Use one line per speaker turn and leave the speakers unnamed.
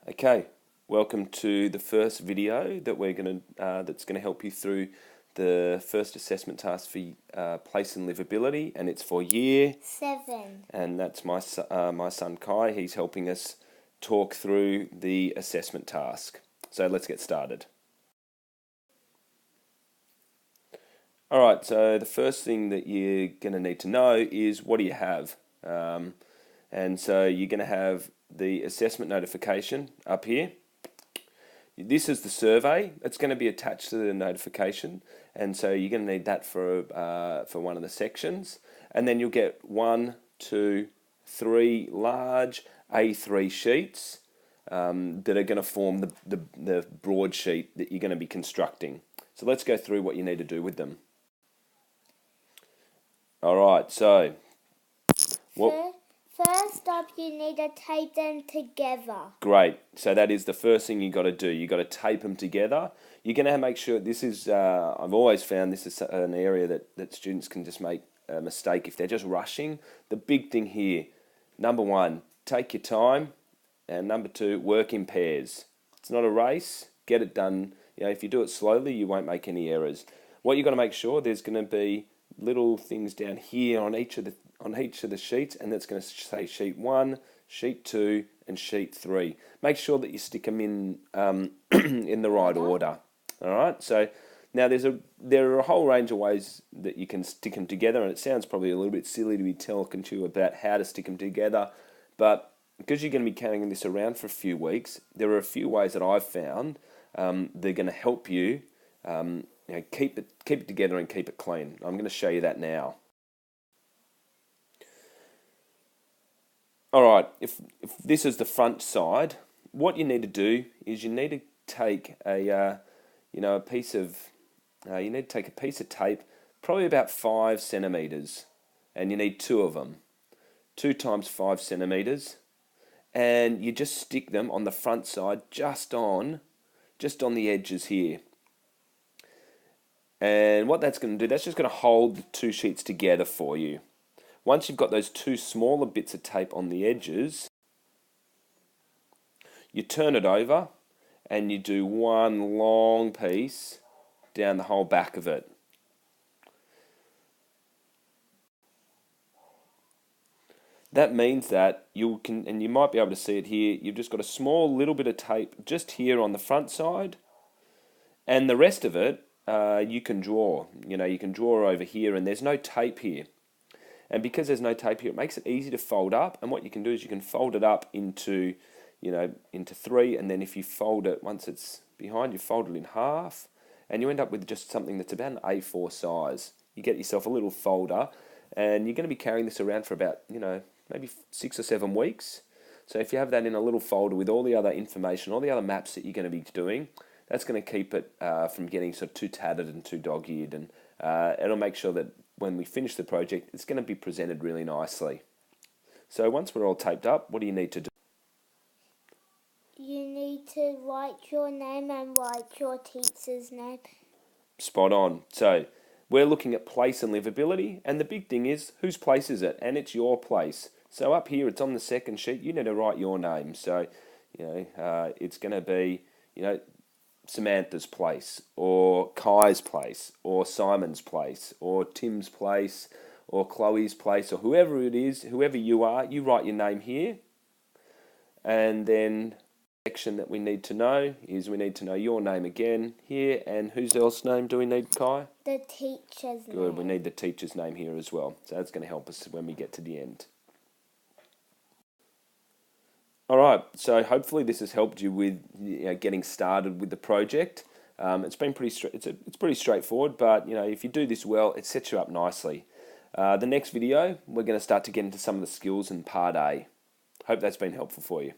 Okay, welcome to the first video that that's gonna help you through the first assessment task for place and livability, and it's for year
7.
And that's my son Kai. He's helping us talk through the assessment task. So let's get started. All right. So the first thing that you're gonna need to know is, what do you have? And so you're gonna have the assessment notification up here. This is the survey. It's going to be attached to the notification, and so you're going to need that for one of the sections. And then you'll get 1, 2, 3 large A3 sheets that are going to form the broadsheet that you're going to be constructing. So let's go through what you need to do with them. All right. So
First up, you need to tape them together.
Great. So that is the first thing you got to do. You got to tape them together. You're going to make sure this is. I've always found this is an area that students can just make a mistake if they're just rushing. The big thing here, number 1, take your time, and number 2, work in pairs. It's not a race. Get it done. If you do it slowly, you won't make any errors. What you got to make sure, there's going to be little things down here on each of the sheets, and that's going to say sheet 1, sheet 2, and sheet 3. Make sure that you stick them in in the right order. All right. So now there are a whole range of ways that you can stick them together, and it sounds probably a little bit silly to be talking to you about how to stick them together, but because you're going to be carrying this around for a few weeks, there are a few ways that I've found they're going to help you. Keep it together and keep it clean. I'm going to show you that now. All right, if this is the front side, what you need to do is you need to take a piece of tape, probably about 5 centimeters, and you need 2 of them, 2 times 5 centimeters, and you just stick them on the front side, just on the edges here. And what that's going to do, that's just going to hold the 2 sheets together for you. Once you've got those 2 smaller bits of tape on the edges, you turn it over and you do one long piece down the whole back of it. That means that you might be able to see it here, you've just got a small little bit of tape just here on the front side, and the rest of it you can draw. You can draw over here, and there's no tape here. And because there's no tape here, it makes it easy to fold up. And what you can do is you can fold it up into 3, and then if you fold it, once it's behind, you fold it in half, and you end up with just something that's about an A4 size. You get yourself a little folder, and you're going to be carrying this around for about, maybe 6 or 7 weeks. So if you have that in a little folder with all the other information, all the other maps that you're going to be doing, that's going to keep it from getting sort of too tattered and too dog-eared, and it'll make sure that when we finish the project, it's going to be presented really nicely. So once we're all taped up, what do you need to do?
You need to write your name and write your teacher's name.
Spot on. So we're looking at place and livability, and the big thing is, whose place is it? And it's your place. So up here, it's on the second sheet. You need to write your name. So it's going to be Samantha's place, or Kai's place, or Simon's place, or Tim's place, or Chloe's place, or whoever it is, whoever you are, you write your name here. And then the section that we need to know is, we need to know your name again here, and whose else name do we need, Kai?
The teacher's name.
Good, we need the teacher's name here as well. So that's going to help us when we get to the end. All right, so hopefully this has helped you with getting started with the project. It's been it's pretty straightforward, but if you do this well, it sets you up nicely. The next video, we're going to start to get into some of the skills in Part A. Hope that's been helpful for you.